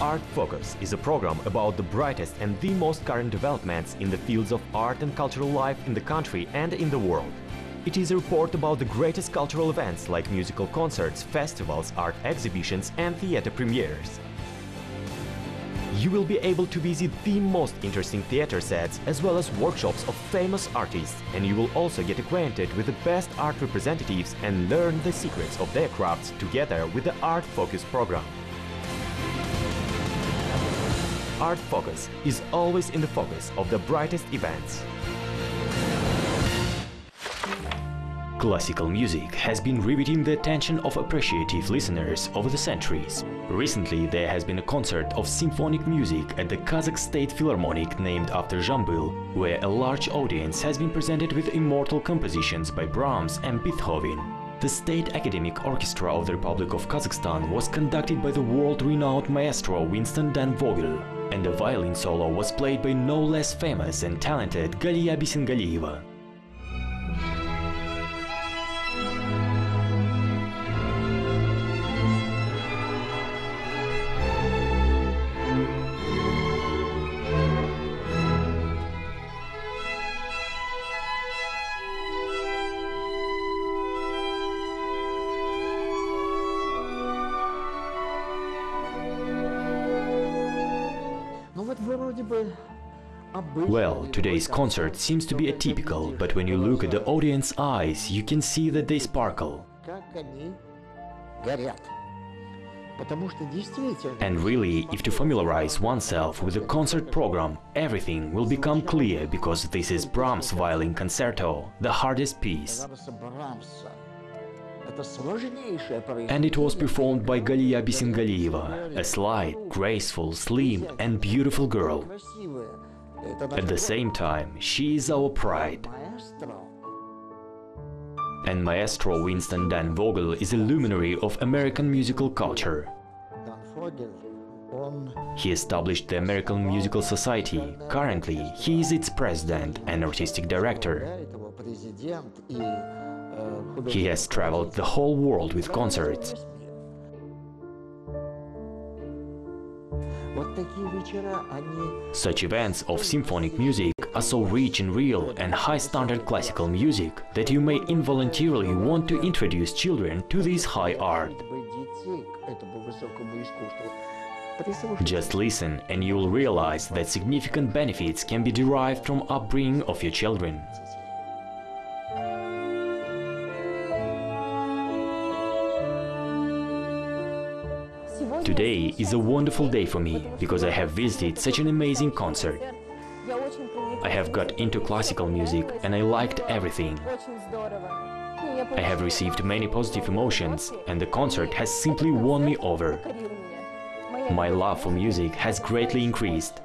Art Focus is a program about the brightest and the most current developments in the fields of art and cultural life in the country and in the world. It is a report about the greatest cultural events like musical concerts, festivals, art exhibitions and theater premieres. You will be able to visit the most interesting theater sets as well as workshops of famous artists, and you will also get acquainted with the best art representatives and learn the secrets of their crafts together with the Art Focus program. Art Focus is always in the focus of the brightest events. Classical music has been riveting the attention of appreciative listeners over the centuries. Recently, there has been a concert of symphonic music at the Kazakh State Philharmonic named after Jambul, where a large audience has been presented with immortal compositions by Brahms and Beethoven. The State Academic Orchestra of the Republic of Kazakhstan was conducted by the world-renowned maestro Winston Dan Vogel, and a violin solo was played by no less famous and talented Galia Bisengalieva. Well, today's concert seems to be atypical, but when you look at the audience's eyes, you can see that they sparkle. And really, if to familiarize oneself with the concert program, everything will become clear, because this is Brahms' Violin Concerto, the hardest piece. And it was performed by Galia Bisengalieva, a slight, graceful, slim and beautiful girl. At the same time, she is our pride. And Maestro Winston Dan Vogel is a luminary of American musical culture. He established the American Musical Society. Currently, he is its president and artistic director. He has traveled the whole world with concerts. Such events of symphonic music are so rich in real and high-standard classical music that you may involuntarily want to introduce children to this high art. Just listen and you will realize that significant benefits can be derived from upbringing of your children. Today is a wonderful day for me, because I have visited such an amazing concert. I have got into classical music and I liked everything. I have received many positive emotions and the concert has simply won me over. My love for music has greatly increased.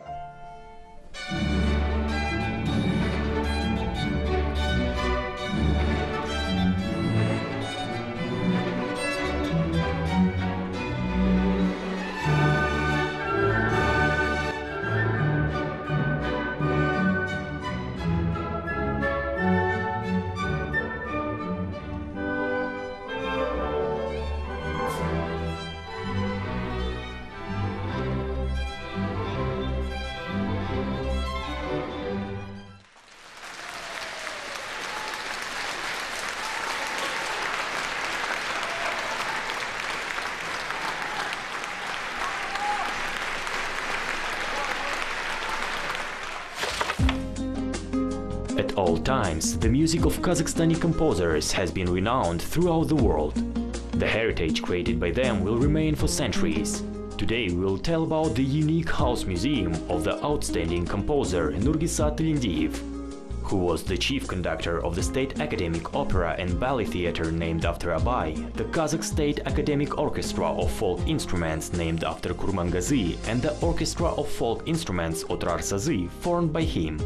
At all times, the music of Kazakhstani composers has been renowned throughout the world. The heritage created by them will remain for centuries. Today we will tell about the unique house museum of the outstanding composer Nurgisat Lindiev, who was the chief conductor of the State Academic Opera and Ballet Theatre named after Abay, the Kazakh State Academic Orchestra of Folk Instruments named after Kurmangazy, and the Orchestra of Folk Instruments Otrar Sazı formed by him.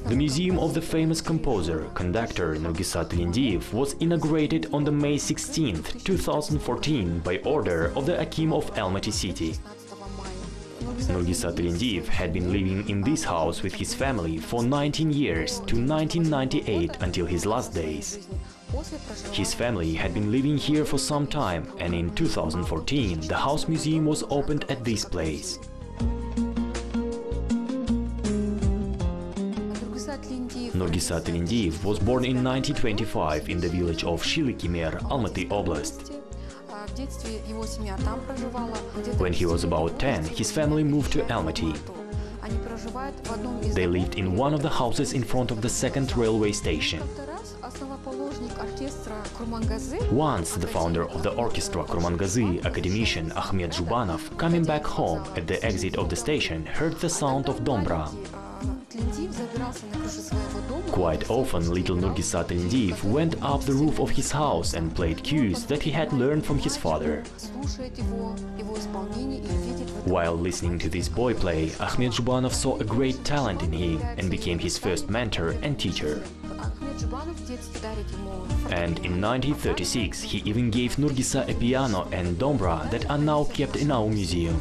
The museum of the famous composer, conductor Nurgisat Lindiev was inaugurated on May 16, 2014 by order of the Akim of Almaty city. Nurgisat Lindiev had been living in this house with his family for 19 years to 1998 until his last days. His family had been living here for some time, and in 2014 the house museum was opened at this place. Nurgisat Lindiev was born in 1925 in the village of Shilikimer, Almaty Oblast. When he was about 10, his family moved to Almaty. They lived in one of the houses in front of the second railway station. Once, the founder of the orchestra Kurmangazy, academician Ahmed Zhubanov, coming back home at the exit of the station, heard the sound of dombra. Quite often, little Nurgisat Lindiev went up the roof of his house and played cues that he had learned from his father. While listening to this boy play, Ahmed Zhubanov saw a great talent in him and became his first mentor and teacher. And in 1936 he even gave Nurgisa a piano and dombra that are now kept in our museum.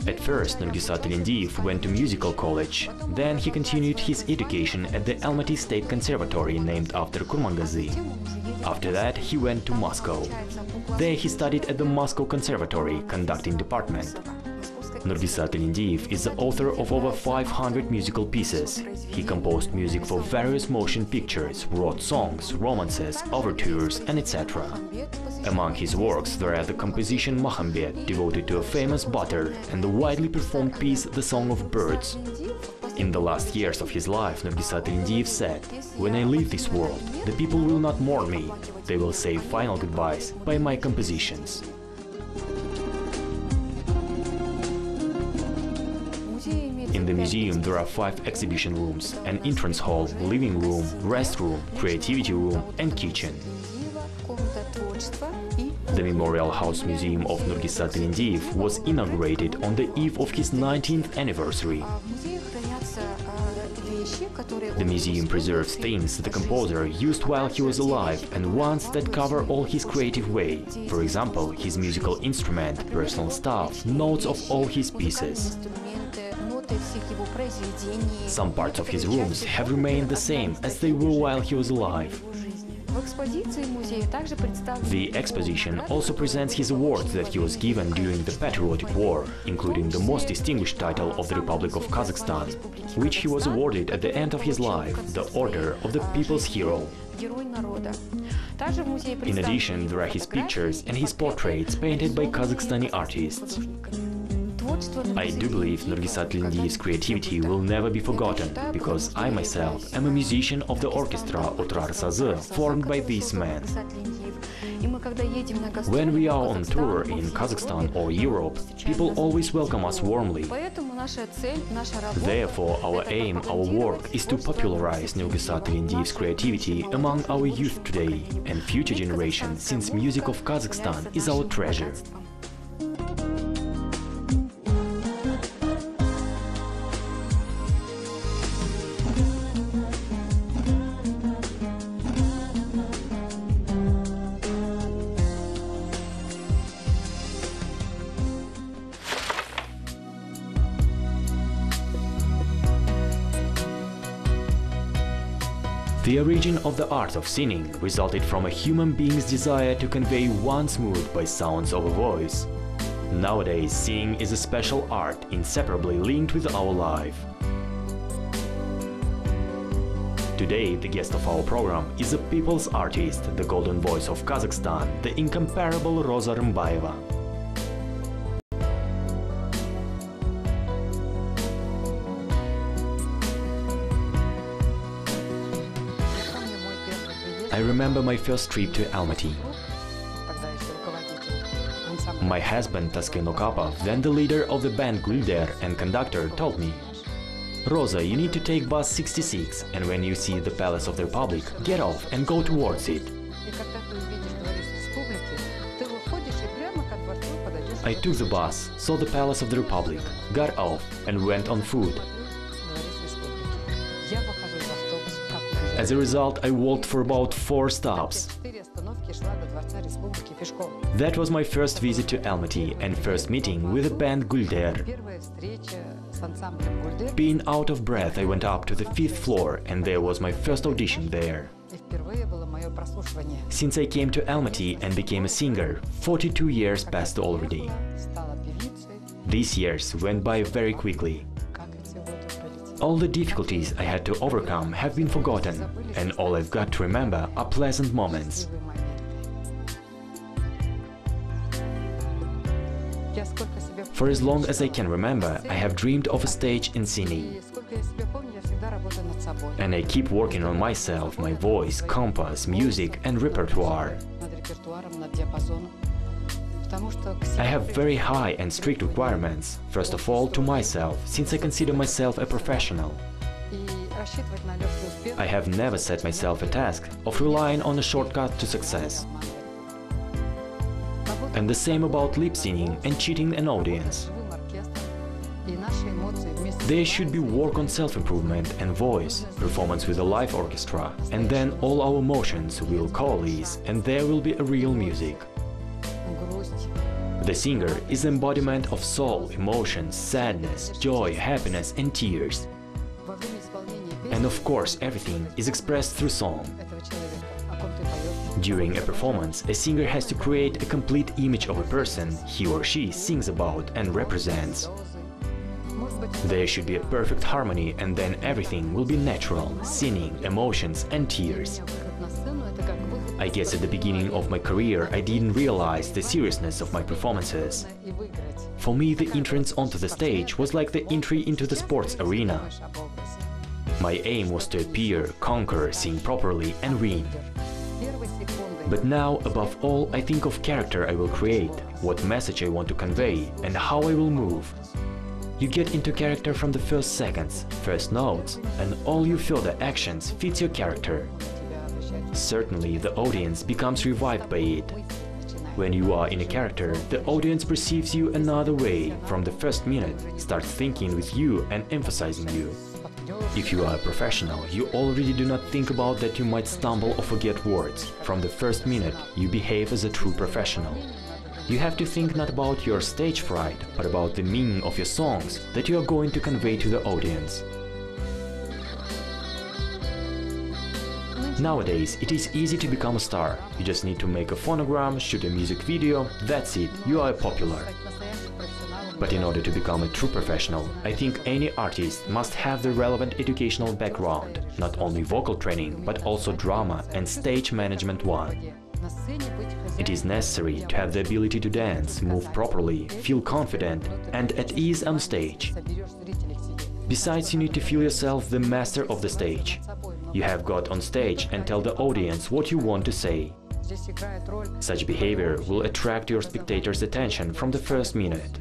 At first, Nurgisat Lindiev went to musical college. Then he continued his education at the Almaty State Conservatory named after Kurmangazy. After that, he went to Moscow. There he studied at the Moscow Conservatory Conducting Department. Nurgisat Lindiev is the author of over 500 musical pieces. He composed music for various motion pictures, wrote songs, romances, overtures, and etc. Among his works there are the composition Mahambet, devoted to a famous butter, and the widely performed piece The Song of Birds. In the last years of his life, Nurgisat Lindiev said, "When I leave this world, the people will not mourn me, they will say final goodbyes by my compositions." In the museum there are 5 exhibition rooms, an entrance hall, living room, restroom, creativity room and kitchen. The Memorial House Museum of Nurgisat Lindiev was inaugurated on the eve of his 19th anniversary. The museum preserves things the composer used while he was alive and ones that cover all his creative way. For example, his musical instrument, personal stuff, notes of all his pieces. Some parts of his rooms have remained the same as they were while he was alive. The exposition also presents his awards that he was given during the Patriotic War, including the most distinguished title of the Republic of Kazakhstan, which he was awarded at the end of his life, the Order of the People's Hero. In addition, there are his pictures and his portraits painted by Kazakhstani artists. I do believe Nurgisat Lindiev's creativity will never be forgotten, because I myself am a musician of the orchestra Otrar Sazı, formed by this man. When we are on tour in Kazakhstan or Europe, people always welcome us warmly. Therefore, our aim, our work is to popularize Nurgisat Lindiev's creativity among our youth today and future generations, since music of Kazakhstan is our treasure. The origin of the art of singing resulted from a human being's desire to convey one's mood by sounds of a voice. Nowadays, singing is a special art inseparably linked with our life. Today, the guest of our program is a people's artist, the golden voice of Kazakhstan, the incomparable Roza Rymbayeva. I remember my first trip to Almaty. My husband Tasken Okapov, then the leader of the band Gulder and conductor, told me, "Roza, you need to take bus 66, and when you see the Palace of the Republic, get off and go towards it." I took the bus, saw the Palace of the Republic, got off and went on foot. As a result, I walked for about 4 stops. That was my first visit to Almaty and first meeting with the band Gulder. Being out of breath, I went up to the 5th floor, and there was my first audition there. Since I came to Almaty and became a singer, 42 years passed already. These years went by very quickly. All the difficulties I had to overcome have been forgotten, and all I've got to remember are pleasant moments. For as long as I can remember, I have dreamed of a stage and singing. And I keep working on myself, my voice, compass, music and repertoire. I have very high and strict requirements, first of all to myself, since I consider myself a professional. I have never set myself a task of relying on a shortcut to success. And the same about lip singing and cheating an audience. There should be work on self-improvement and voice, performance with a live orchestra, and then all our emotions will coalesce and there will be a real music. The singer is the embodiment of soul, emotions, sadness, joy, happiness and tears. And of course everything is expressed through song. During a performance, a singer has to create a complete image of a person he or she sings about and represents. There should be a perfect harmony and then everything will be natural, singing, emotions and tears. I guess at the beginning of my career I didn't realize the seriousness of my performances. For me the entrance onto the stage was like the entry into the sports arena. My aim was to appear, conquer, sing properly and win. But now, above all, I think of character I will create, what message I want to convey and how I will move. You get into character from the first seconds, first notes, and all your further actions fits your character. Certainly, the audience becomes revived by it. When you are in a character, the audience perceives you another way, from the first minute, starts thinking with you and emphasizing you. If you are a professional, you already do not think about that you might stumble or forget words. From the first minute, you behave as a true professional. You have to think not about your stage fright, but about the meaning of your songs that you are going to convey to the audience. Nowadays, it is easy to become a star. You just need to make a phonogram, shoot a music video, that's it, you are popular. But in order to become a true professional, I think any artist must have the relevant educational background, not only vocal training, but also drama and stage management one. It is necessary to have the ability to dance, move properly, feel confident and at ease on stage. Besides, you need to feel yourself the master of the stage. You have got on stage and tell the audience what you want to say. Such behavior will attract your spectators' attention from the first minute.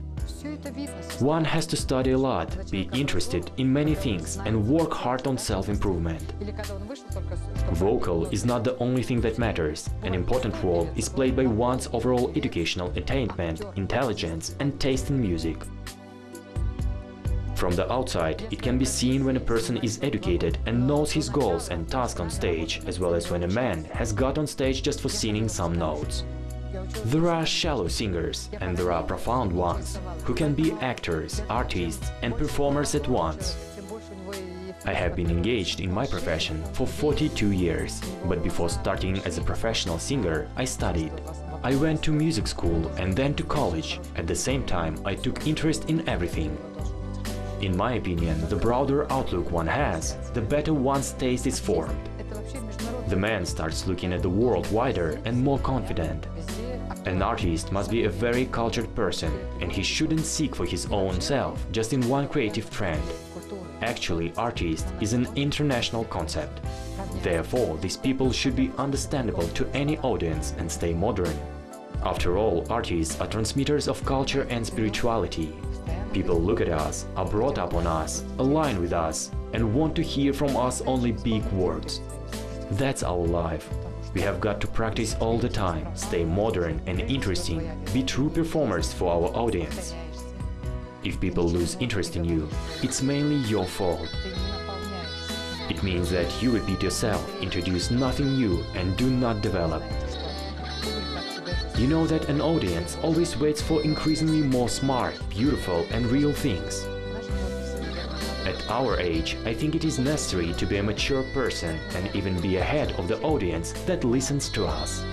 One has to study a lot, be interested in many things and work hard on self-improvement. Vocal is not the only thing that matters. An important role is played by one's overall educational attainment, intelligence and taste in music. From the outside, it can be seen when a person is educated and knows his goals and tasks on stage, as well as when a man has got on stage just for singing some notes. There are shallow singers and there are profound ones, who can be actors, artists and performers at once. I have been engaged in my profession for 42 years, but before starting as a professional singer, I studied. I went to music school and then to college. At the same time, I took interest in everything. In my opinion, the broader outlook one has, the better one's taste is formed. The man starts looking at the world wider and more confident. An artist must be a very cultured person, and he shouldn't seek for his own self just in one creative trend. Actually, artist is an international concept. Therefore, these people should be understandable to any audience and stay modern. After all, artists are transmitters of culture and spirituality. People look at us, are brought up on us, align with us, and want to hear from us only big words. That's our life. We have got to practice all the time, stay modern and interesting, be true performers for our audience. If people lose interest in you, it's mainly your fault. It means that you repeat yourself, introduce nothing new and do not develop. You know that an audience always waits for increasingly more smart, beautiful and real things. At our age, I think it is necessary to be a mature person and even be ahead of the audience that listens to us.